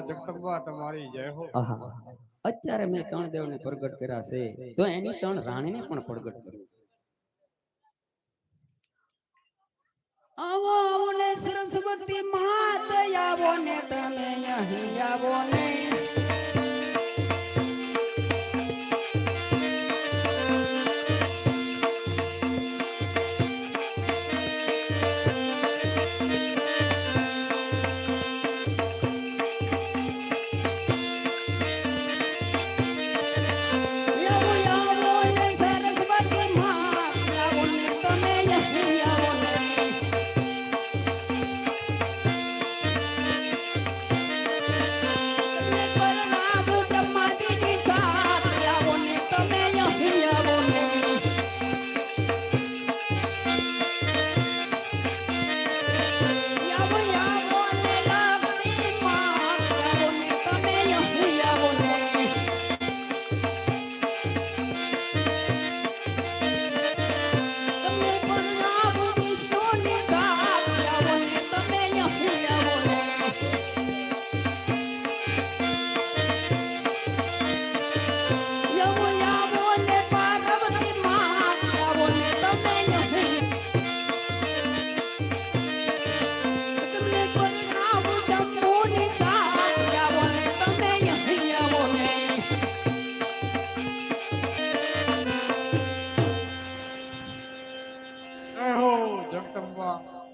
જગદંબા તમારી જય હો. અત્યારે મેં ત્રણ દેવને પ્રગટ કર્યા છે તો એની ત્રણ રાણીને પણ પ્રગટ કર્યું. આવો આવો ને સરસ્વતી માત આવો ને તમે અહીં આવો ને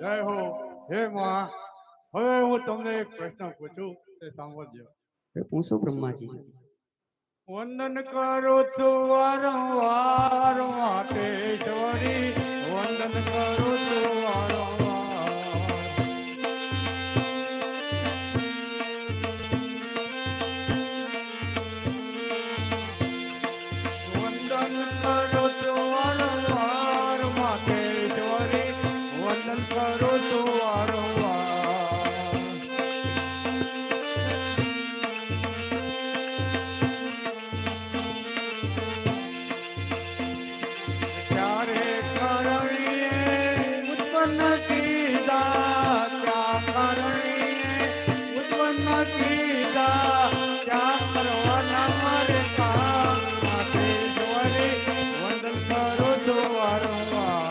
જય હો. હે માં, હવે હું તમને એક પ્રશ્ન પૂછું તે સાંભળજો. પૂછો બ્રહ્માજી. વંદન કરું છું વારંવાર માતેશ્વરી, વંદન કરું છું વારંવાર. વંદન કરું છું વારંવાર માતેશ્વરી, વંદન કરું છું વારંવાર. ક્યારે કરણીએ ઉત્પન્ન કીધા, ક્યાં કરણીએ ઉત્પન્ન કીધા, ક્યાં કરવાના મારે કામ માતેશ્વરી, વંદન કરું છું વારંવાર.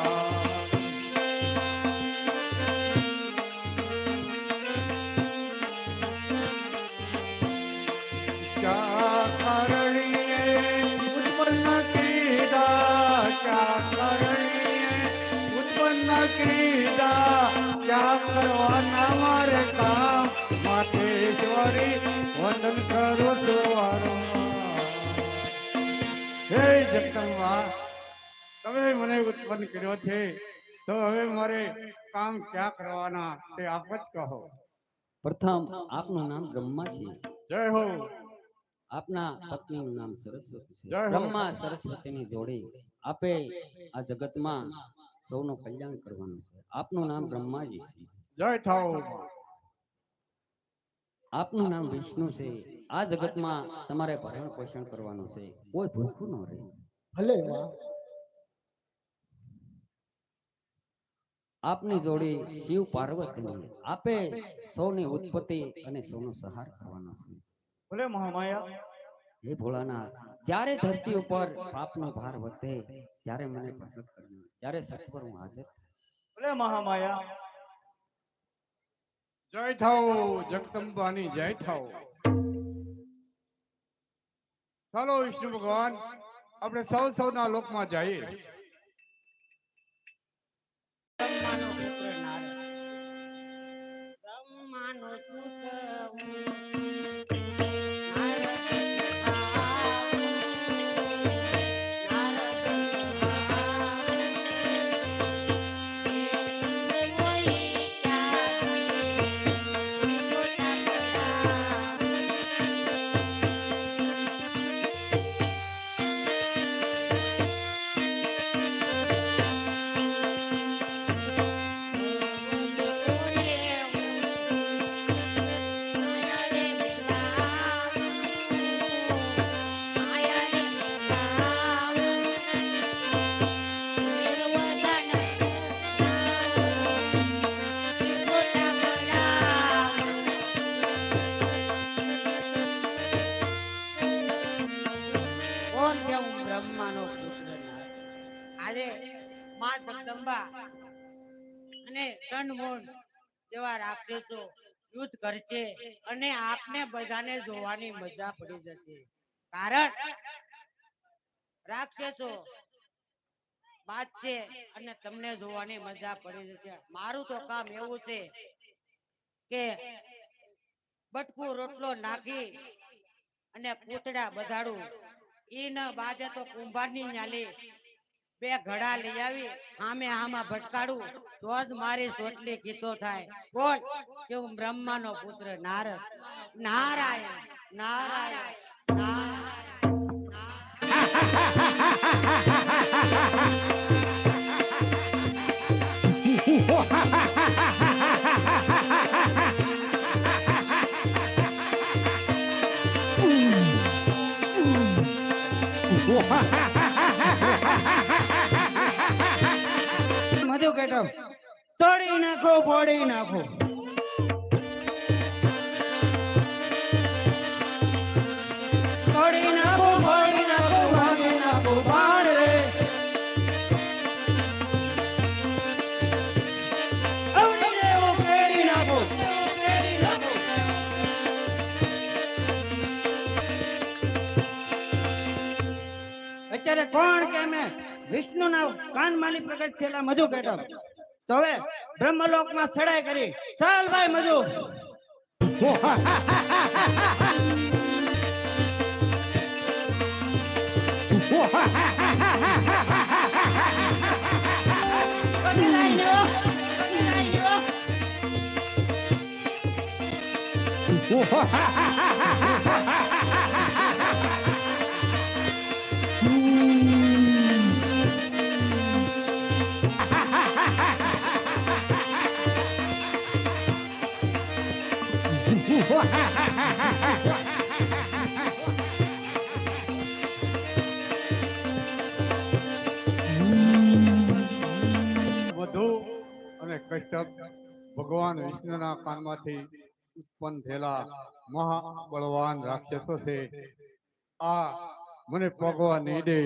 ક્યાં કરણીએ ઉત્પન્ન કીધા, ક્યાં કરણીએ ઉત્પન્ન કીધા, ક્યાં કરવાના મારે કામ માતેશ્વરી, વંદન કરું છું વારંવાર. હે જગદંબા, તમે મને ઉત્પન્ન કર્યો છે તો હવે મારે કામ ક્યાં કરવાના તે આપ જ કહો. પ્રથમ આપનું નામ બ્રહ્મા છે, જય હો આપના પત્નીનું નામ સરસ્વતી છે. જય હો. બ્રહ્મા સરસ્વતીની જોડી આપે આ જગતમાં સૌનું કલ્યાણ કરવાનું છે. આપનું નામ બ્રહ્માજી છે, જય થાઓ માં. આપનું નામ વિષ્ણુ છે. આ જગતમાં તમારે ભરણ પોષણ કરવાનું છે, કોઈ ભૂખું ન રહે. ભલે માં. આપની જોડી શિવ પાર્વતીની આપે સૌની ઉત્પત્તિ અને સૌનો સહાર કરવાનો છે. ભલે મહામાયા. હે ભોળાનાથ, જ્યારે ધરતી ઉપર પાપનો ભાર વધે ત્યારે મને પ્રગટ કરજો, ત્યારે સત્વર હું હાજર. ભલે મહામાયા. જય થાઓ જગદંબાની જય થાઓ. ચાલો વિષ્ણુ ભગવાન આપણે સૌના લોકમાં જઈએ. બ્રહ્માનો પુત્ર નારદ. બ્રહ્માનો પુત્ર હું. નારદ કહાઉં. નારદ કહાઉં. એ બોલી ત્યાંથી મોટા કોણ કે હું બ્રહ્માનો પુત્ર નારદ. આજે માં જગદંબા અને તનમોન જેવા રાક્ષસો યુદ્ધ કરશે અને આપને બધાને જોવાની મજા પડી જશે. કારણ રાક્ષસો બાદ છે અને તમને જોવાની મજા પડી જશે. મારું તો કામ એવું છે કે બટકું રોટલો નાખી અને પૂતળા બધાડું ઈ ન બાજે તો કુંભારની ન્યાલી બે ઘડા લઈ આવી આમે આમાં ભટકાડું તો જ મારી સોટલી કીધો થાય. બોલ કે હું બ્રહ્માનો પુત્ર નારદ. નારાયણ નારાયણ મધુ કેટમ તોડી નાખો, ફોડી નાખો. તોડી નાખો, ફોડી નાખો, ભાગી નાખો, બાણ રે. અવળી રે ઉકેડી નાખો, ઉકેડી નાખો. અત્યારે કોણ કે મેં વિષ્ણુના કાનમાલી પ્રગટ થયેલા મધુ કેટમ તો હવે બ્રહ્મલોકમાં ચડાઈ કરી. ચાલ ભાઈ મધુ. કદી લાઈ લ્યો, કદી લાઈ લ્યો. વધુ અને કશ્યપ ભગવાન વિષ્ણુના કાનમાંથી ઉત્પન્ન થયેલા મહાબળવાન રાક્ષસો છે. આ મને પગવા નહીં દે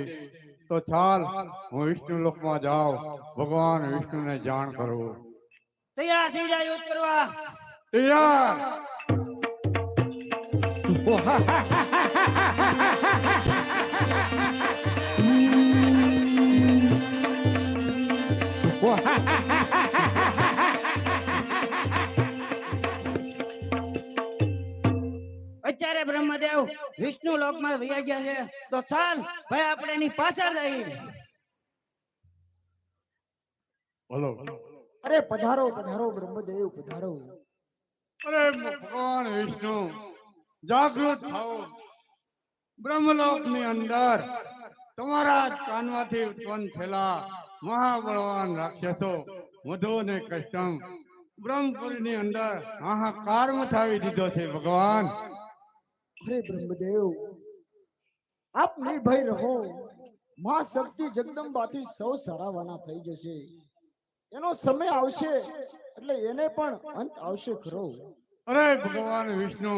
તો ચાલ હું વિષ્ણુ લોકમાં જાઉં, ભગવાન વિષ્ણુને જાણ કરું. તૈયાર થઈ જાય યુદ્ધ કરવા. તૈયાર. અત્યારે બ્રહ્મદેવ વિષ્ણુ લોકમાં વયા ગયા છે તો ચાલ ભાઈ આપણે એની પાછળ જઈએ. બોલો. અરે પધારો પધારો બ્રહ્મદેવ પધારો. અરે ભગવાન વિષ્ણુ જાગૃત થાઓ. બ્રહ્મલોકની અંદર તમારા જ કાનમાંથી ઉત્પન્ન થયેલા મહાબળવાન રાક્ષસો મધુ અને કષ્ટમ બ્રહ્મપુરીની અંદર હાહાકાર મચાવી દીધો છે ભગવાન. અરે બ્રહ્મદેવ, આપ નિર્ભય રહો. માં શક્તિ જગદંબાથી સૌ સારાવાના થઈ જશે. એનો સમય આવશે એટલે એને પણ અંત આવશે ખરો. અરે ભગવાન વિષ્ણુ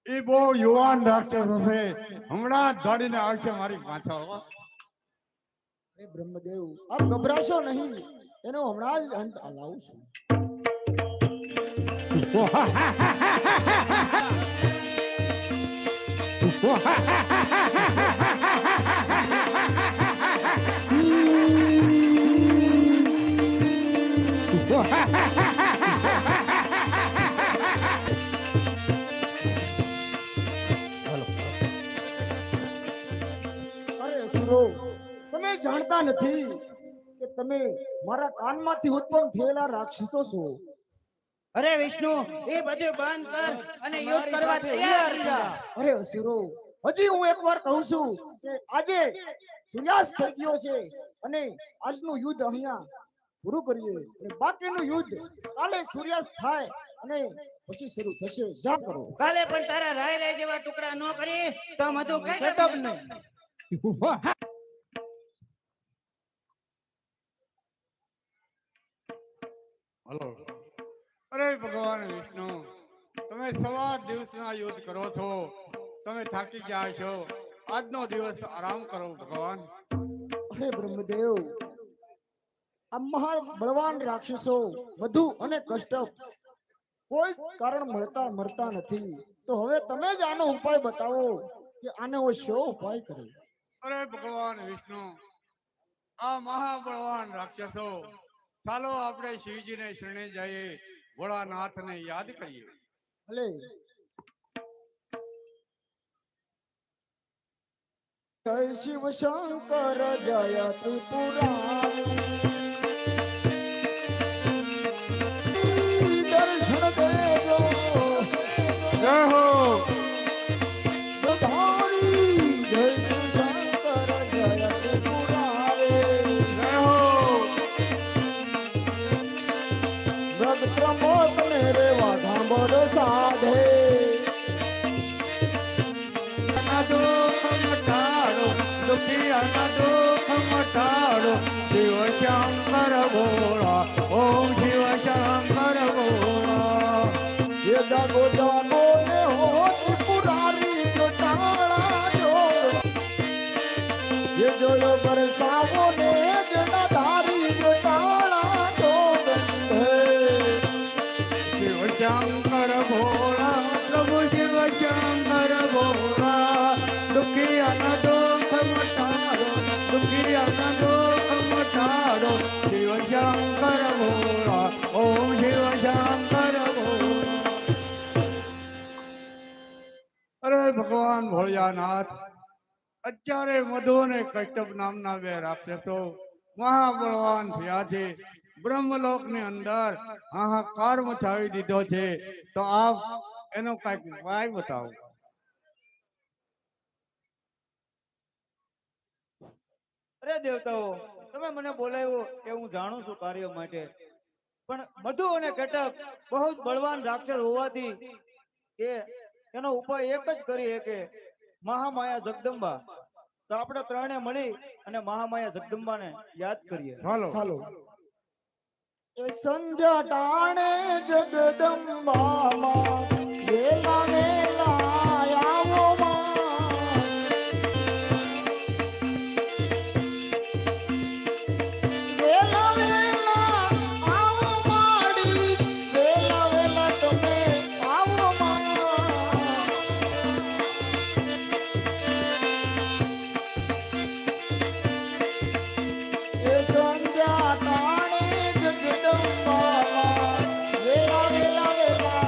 એ બહુ યુવાન રાક્ષસો છે, હમણાં જ દોડીને આવશે મારી પાછળ. અરે બ્રહ્મદેવ, આપ ગભરાશો નહીં, એનો હમણાં જ અંત લાવું છું. અરે અસુરો, તમે જાણતા નથી કે તમે મારા કાનમાંથી ઉત્પન્ન થયેલા રાક્ષસો છો. અરે વિષ્ણુ, એ બધું બંધ કર અને યુદ્ધ કરવા તૈયાર જા. અરે અસુરો, હજી હું એકવાર કહું છું કે આજે સૂર્યાસ્ત થઈ ગયો છે અને આજનું યુદ્ધ અહીંયા પૂરું કરીએ અને બાકીનું યુદ્ધ કાલે સૂર્યાસ્ત થાય અને પછી શરૂ થશે. જા કરો. કાલે પણ તારા રાય રાય જેવા ટુકડા ન કરી તો મધુ કેટબ નહીં. હલો. અરે ભગવાન વિષ્ણુ, તમે સવા દિવસના યુદ્ધ કરો છો, તમે થાકી ગયા છો, આજનો દિવસ આરામ કરો ભગવાન. અરે બ્રહ્મદેવ, આ મહા બળવાન રાક્ષસો મધુ અને કષ્ટપ કોઈ કારણ મરતા નથી. તો હવે તમે જ આનો ઉપાય બતાવો કે આને હું શો ઉપાય કરે. અરે ભગવાન વિષ્ણુ, આ મહાબળવાન રાક્ષસો, ચાલો આપણે શિવજીને શરણે જઈએ, ભોળાનાથને યાદ કરીએ. ભલે. જય શિવ શંકર જય ત્રિપુરારી, દર્શન દેજો જય હો. પ્રભારી. જય શિવ શંકર જય ત્રિપુરારી, જય હો. મૃગ પ્રમોદ મેરે વાઘાંબર સાધે. દુઃખ મટાડો, દુખિયાના દુઃખ મટાડો, શિવ શંકર ભોળા, ઓમ શિવ શંકર ભોળા. ये जागो जागो ने हो त्रिपुरारी जो टांगड़ा जोड़, ये जो लो बरसावो ने जनाधारी जो टांगड़ा जोड़ है. શિવ શંકર ભોળા, પ્રભુ શિવ શંકર ભોળા, દુખિયાના દુઃખ મટાડો, દુખિયાના દુઃખ મટાડો, શિવ શંકર ભોળા, ઓમ શિવ શંકર ભોળા. અરે ભગવાન ભોળિયાનાથ, અત્યારે મધુ અને કષ્ટપ નામના બે રાક્ષસો મહાબળવાન થયા છે, બ્રહ્મલોકની અંદર હાહાકાર મચાવી દીધો છે, તો આપ એનો કઈક ઉપાય બતાવો. અરે દેવતાઓ, તમે મને બોલાવ્યો એ હું જાણું છું કાર્ય માટે, પણ મધુ અને કટક બહુ જ બળવાન રાક્ષસ હોવાથી એનો ઉપાય એક જ કરી શકે, મહામાયા જગદંબા. તો આપણે ત્રણે મળી અને મહામાયા જગદંબાને યાદ કરીએ. ચાલો. ચાલો. એ સંધ્યા ટાણે જગદંબા માં વેલા વેલા આવો માં, વેલા વેલા આવો માડી, વેલા વેલા તમે આવો માં. એ સંધ્યા ટાણે જગદંબા માં વેલા વેલા વેલા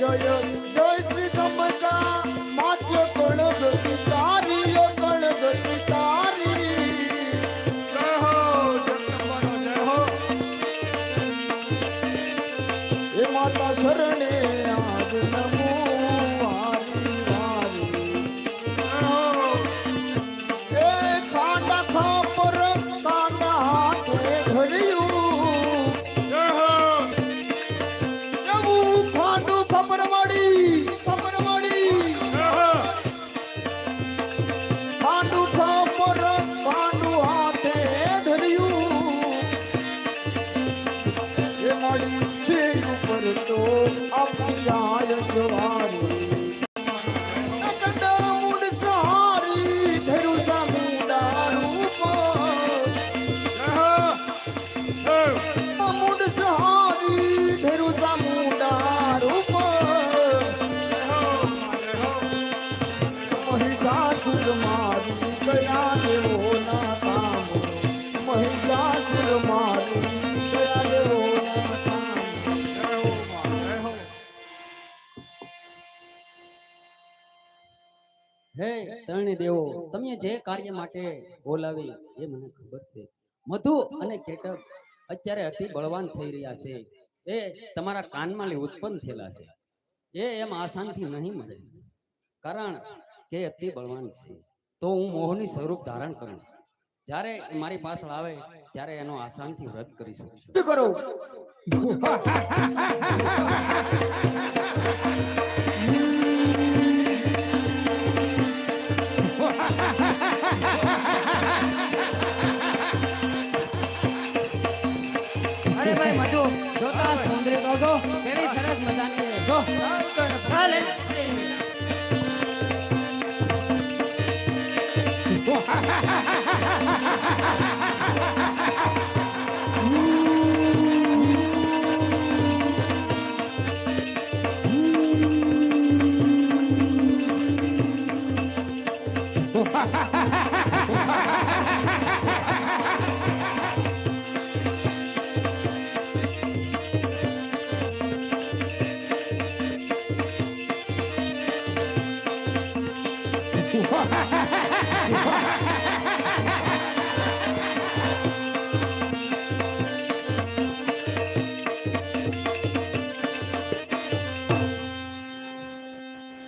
જય જય શ્રી ગમકા માત્ય ગણગતિ તારી ગણગતિ તારી જય હો જગદંબાનો જય હો. એ માતા શરણે આજ નમો વારી વારી જય હો. એ ખાંડા ખાપર કાંડા હાથે ધર્યું જય હો. એવું ખાંડું ખબર મળી જય હો. ખાંડું ખબર ખાંડું હાથે ધર્યું એ મળી છે ઉપર તો આપણી આયસ વારી અખંડ મૂળ સહારી ધરું સામુંડા રૂપ જય હો. જય. મૂળ સહારી ધરું સામુંડા રૂપ જય હો. જય હો. મહિષાસુર મારી ગયા દેવો ના કામ મહિષાસુર મારી ગયા દેવો ના કામ જય હો માં. જય હો. હે ત્રણેય દેવો, તમે જે કાર્ય માટે બોલાવી એ મને ખબર છે. મધુ અને કેટક અત્યારે અતિ બળવાન થઈ રહ્યા છે. એ તમારા કાનમાં ઉત્પન્ન થયેલા છે. એ એમ આસાનથી નહીં મળે, કારણ કે અતિ બળવાન છે. તો હું મોહની સ્વરૂપ ધારણ કરું, જ્યારે એ મારી પાછળ આવે ત્યારે એનો આસાનથી વધ કરી શકું છું. શું કરો અરે ભાઈ મધુ જોતા સુંદરી તો જો કેવી સરસ મજાની છે. જો ચાલે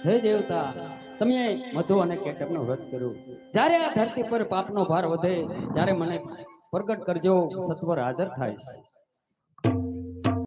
હે દેવતા, તમે મધુ અને કેટકનો વ્રત કર્યું. જ્યારે આ ધરતી પર પાપનો ભાર વધે ત્યારે મને પ્રગટ કરજો, સત્વર હાજર થાય.